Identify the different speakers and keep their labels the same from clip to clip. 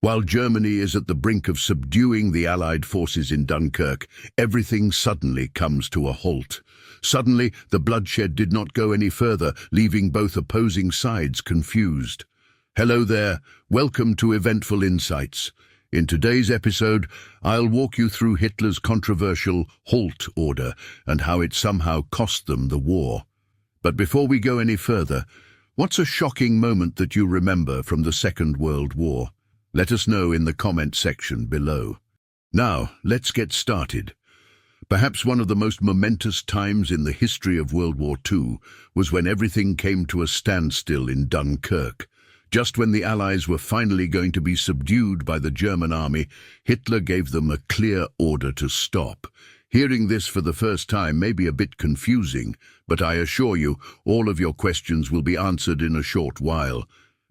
Speaker 1: While Germany is at the brink of subduing the Allied forces in Dunkirk, everything suddenly comes to a halt. Suddenly, the bloodshed did not go any further, leaving both opposing sides confused. Hello there, welcome to Eventful Insights. In today's episode, I'll walk you through Hitler's controversial Halt order and how it somehow cost them the war. But before we go any further, what's a shocking moment that you remember from the Second World War? Let us know in the comment section below. Now, let's get started. Perhaps one of the most momentous times in the history of World War II was when everything came to a standstill in Dunkirk. Just when the Allies were finally going to be subdued by the German army, Hitler gave them a clear order to stop. Hearing this for the first time may be a bit confusing, but I assure you, all of your questions will be answered in a short while.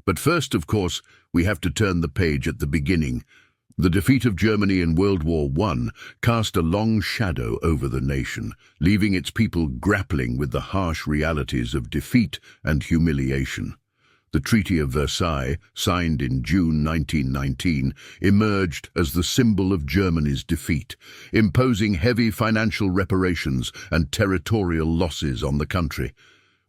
Speaker 1: But first, of course, we have to turn the page at the beginning. The defeat of Germany in World War I cast a long shadow over the nation, leaving its people grappling with the harsh realities of defeat and humiliation. The Treaty of Versailles, signed in June 1919, emerged as the symbol of Germany's defeat, imposing heavy financial reparations and territorial losses on the country.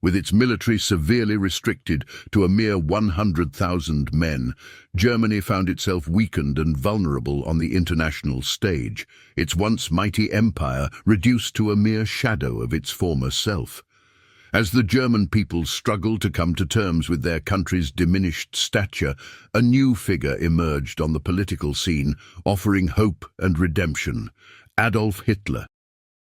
Speaker 1: With its military severely restricted to a mere 100,000 men, Germany found itself weakened and vulnerable on the international stage, its once mighty empire reduced to a mere shadow of its former self. As the German people struggled to come to terms with their country's diminished stature, a new figure emerged on the political scene, offering hope and redemption: Adolf Hitler.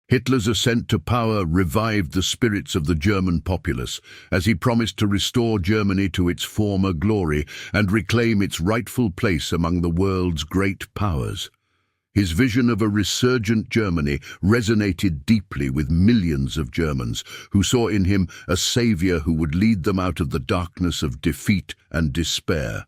Speaker 1: Hitler's ascent to power revived the spirits of the German populace, as he promised to restore Germany to its former glory and reclaim its rightful place among the world's great powers. His vision of a resurgent Germany resonated deeply with millions of Germans who saw in him a savior who would lead them out of the darkness of defeat and despair.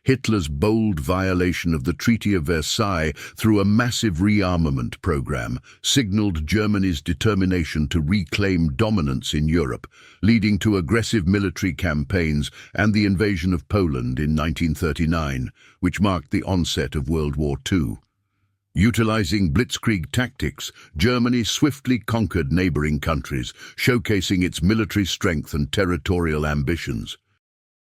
Speaker 1: Hitler's bold violation of the Treaty of Versailles through a massive rearmament program signaled Germany's determination to reclaim dominance in Europe, leading to aggressive military campaigns and the invasion of Poland in 1939, which marked the onset of World War II. Utilizing blitzkrieg tactics, Germany swiftly conquered neighboring countries, showcasing its military strength and territorial ambitions.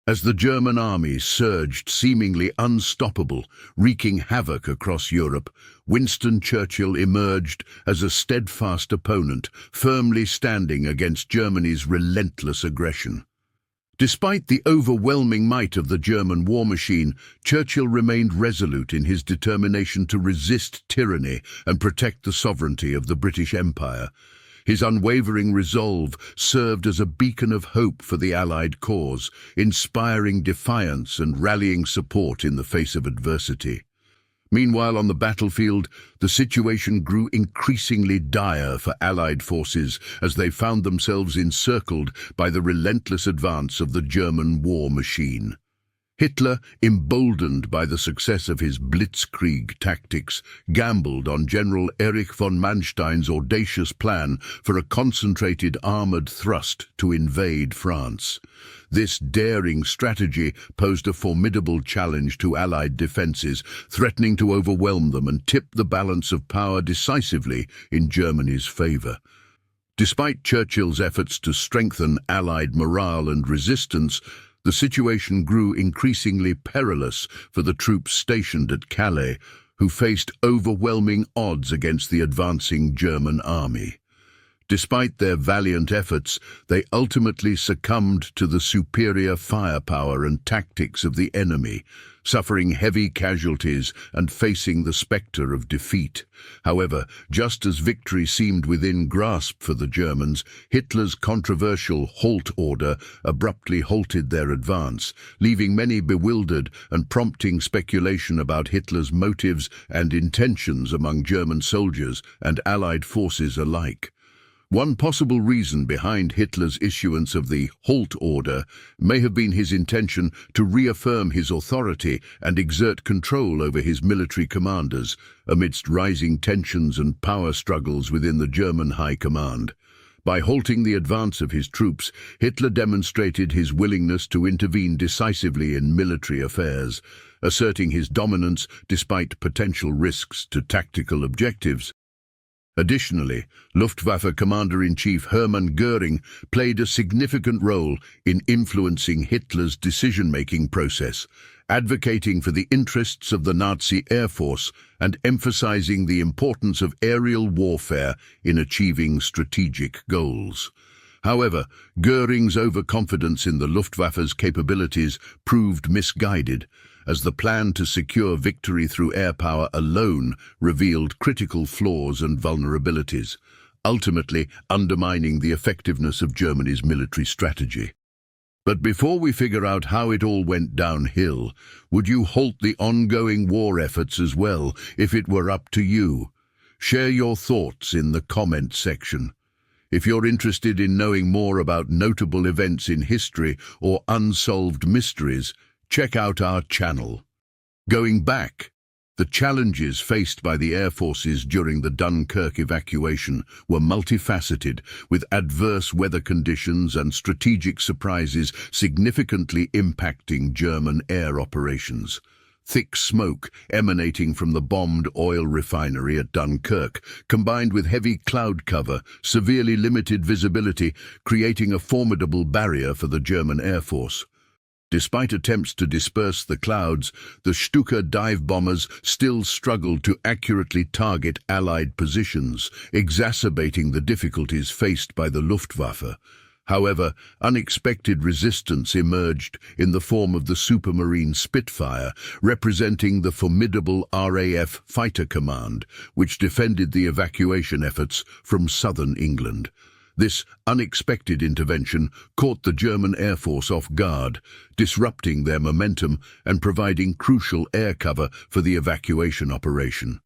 Speaker 1: As the German army surged, seemingly unstoppable, wreaking havoc across Europe, Winston Churchill emerged as a steadfast opponent, firmly standing against Germany's relentless aggression. Despite the overwhelming might of the German war machine, Churchill remained resolute in his determination to resist tyranny and protect the sovereignty of the British Empire. His unwavering resolve served as a beacon of hope for the Allied cause, inspiring defiance and rallying support in the face of adversity. Meanwhile, on the battlefield, the situation grew increasingly dire for Allied forces as they found themselves encircled by the relentless advance of the German war machine. Hitler, emboldened by the success of his blitzkrieg tactics, gambled on General Erich von Manstein's audacious plan for a concentrated armoured thrust to invade France. This daring strategy posed a formidable challenge to Allied defences, threatening to overwhelm them and tip the balance of power decisively in Germany's favour. Despite Churchill's efforts to strengthen Allied morale and resistance, the situation grew increasingly perilous for the troops stationed at Calais, who faced overwhelming odds against the advancing German army. Despite their valiant efforts, they ultimately succumbed to the superior firepower and tactics of the enemy, suffering heavy casualties and facing the spectre of defeat. However, just as victory seemed within grasp for the Germans, Hitler's controversial Halt order abruptly halted their advance, leaving many bewildered and prompting speculation about Hitler's motives and intentions among German soldiers and Allied forces alike. One possible reason behind Hitler's issuance of the Halt order may have been his intention to reaffirm his authority and exert control over his military commanders amidst rising tensions and power struggles within the German high command. By halting the advance of his troops, Hitler demonstrated his willingness to intervene decisively in military affairs, asserting his dominance despite potential risks to tactical objectives. Additionally, Luftwaffe Commander-in-Chief Hermann Göring played a significant role in influencing Hitler's decision-making process, advocating for the interests of the Nazi Air Force and emphasizing the importance of aerial warfare in achieving strategic goals. However, Göring's overconfidence in the Luftwaffe's capabilities proved misguided, as the plan to secure victory through air power alone revealed critical flaws and vulnerabilities, ultimately undermining the effectiveness of Germany's military strategy. But before we figure out how it all went downhill, would you halt the ongoing war efforts as well if it were up to you? Share your thoughts in the comment section. If you're interested in knowing more about notable events in history or unsolved mysteries, check out our channel. Going back, the challenges faced by the air forces during the Dunkirk evacuation were multifaceted, with adverse weather conditions and strategic surprises significantly impacting German air operations. Thick smoke emanating from the bombed oil refinery at Dunkirk, combined with heavy cloud cover, severely limited visibility, creating a formidable barrier for the German Air Force. Despite attempts to disperse the clouds, the Stuka dive bombers still struggled to accurately target Allied positions, exacerbating the difficulties faced by the Luftwaffe. However, unexpected resistance emerged in the form of the Supermarine Spitfire, representing the formidable RAF Fighter Command, which defended the evacuation efforts from southern England. This unexpected intervention caught the German Air Force off guard, disrupting their momentum and providing crucial air cover for the evacuation operation.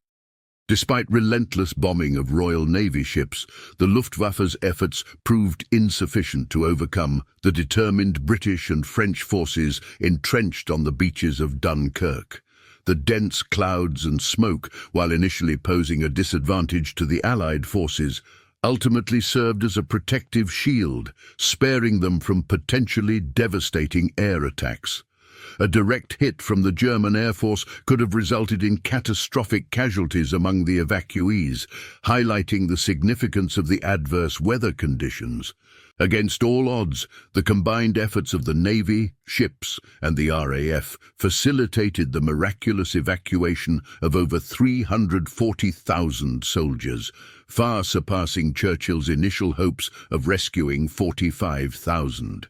Speaker 1: Despite relentless bombing of Royal Navy ships, the Luftwaffe's efforts proved insufficient to overcome the determined British and French forces entrenched on the beaches of Dunkirk. The dense clouds and smoke, while initially posing a disadvantage to the Allied forces, ultimately served as a protective shield, sparing them from potentially devastating air attacks. A direct hit from the German Air Force could have resulted in catastrophic casualties among the evacuees, highlighting the significance of the adverse weather conditions. Against all odds, the combined efforts of the Navy, ships, and the RAF facilitated the miraculous evacuation of over 340,000 soldiers, far surpassing Churchill's initial hopes of rescuing 45,000.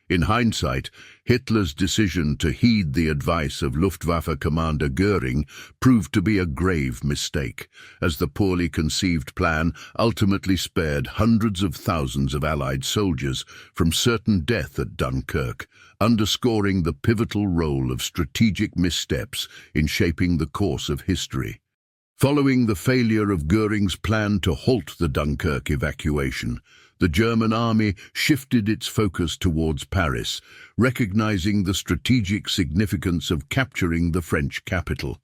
Speaker 1: In hindsight, Hitler's decision to heed the advice of Luftwaffe Commander Göring proved to be a grave mistake, as the poorly conceived plan ultimately spared hundreds of thousands of Allied soldiers from certain death at Dunkirk, underscoring the pivotal role of strategic missteps in shaping the course of history. Following the failure of Göring's plan to halt the Dunkirk evacuation, the German army shifted its focus towards Paris, recognizing the strategic significance of capturing the French capital.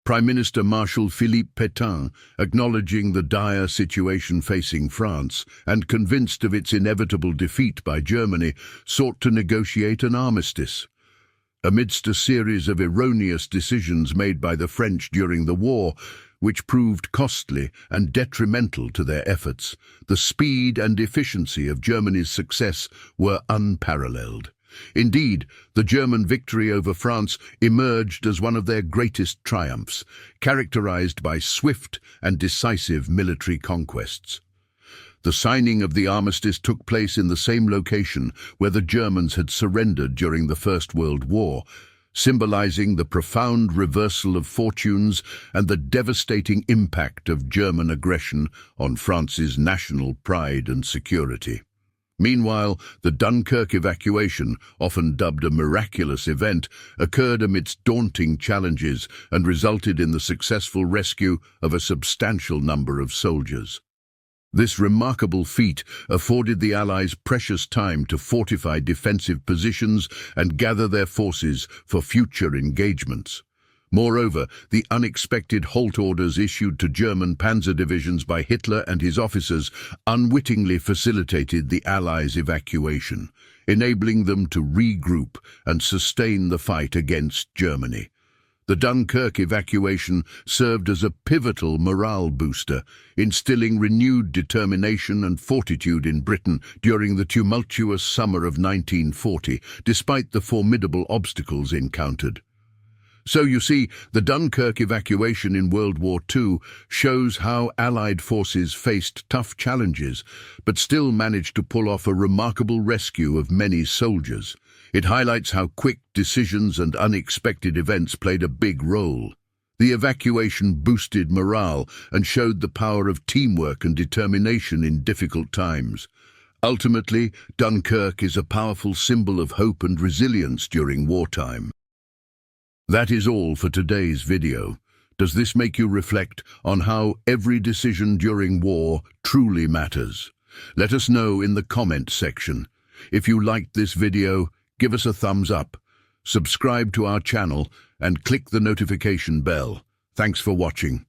Speaker 1: Prime Minister Marshal Philippe Pétain, acknowledging the dire situation facing France and convinced of its inevitable defeat by Germany, sought to negotiate an armistice. Amidst a series of erroneous decisions made by the French during the war, which proved costly and detrimental to their efforts, the speed and efficiency of Germany's success were unparalleled. Indeed, the German victory over France emerged as one of their greatest triumphs, characterized by swift and decisive military conquests. The signing of the armistice took place in the same location where the Germans had surrendered during the First World War, symbolizing the profound reversal of fortunes and the devastating impact of German aggression on France's national pride and security. Meanwhile, the Dunkirk evacuation, often dubbed a miraculous event, occurred amidst daunting challenges and resulted in the successful rescue of a substantial number of soldiers. This remarkable feat afforded the Allies precious time to fortify defensive positions and gather their forces for future engagements. Moreover, the unexpected halt orders issued to German panzer divisions by Hitler and his officers unwittingly facilitated the Allies' evacuation, enabling them to regroup and sustain the fight against Germany. The Dunkirk evacuation served as a pivotal morale booster, instilling renewed determination and fortitude in Britain during the tumultuous summer of 1940, despite the formidable obstacles encountered. So you see, the Dunkirk evacuation in World War II shows how Allied forces faced tough challenges, but still managed to pull off a remarkable rescue of many soldiers. It highlights how quick decisions and unexpected events played a big role. The evacuation boosted morale and showed the power of teamwork and determination in difficult times. Ultimately, Dunkirk is a powerful symbol of hope and resilience during wartime. That is all for today's video. Does this make you reflect on how every decision during war truly matters? Let us know in the comment section. If you liked this video, give us a thumbs up, subscribe to our channel, and click the notification bell. Thanks for watching.